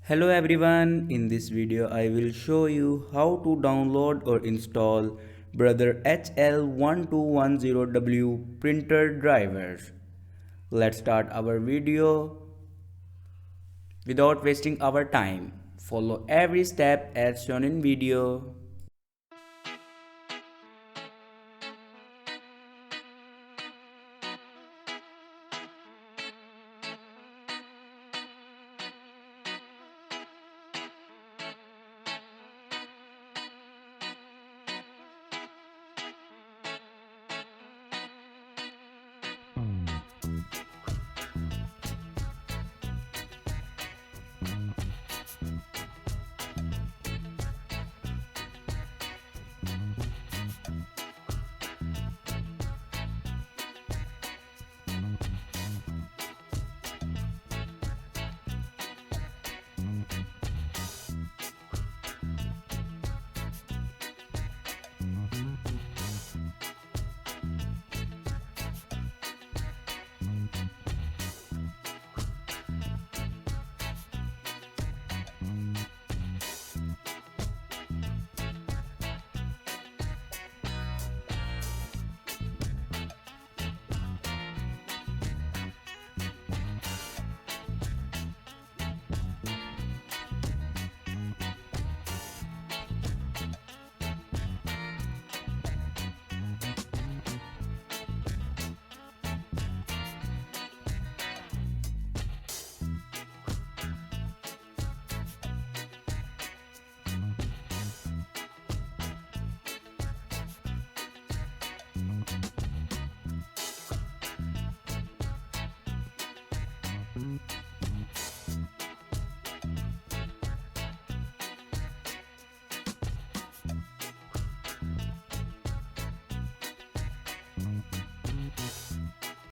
Hello everyone, in this video I will show you how to download or install Brother HL1210W printer drivers. Let's start our video without wasting our time. Follow every step as shown in video.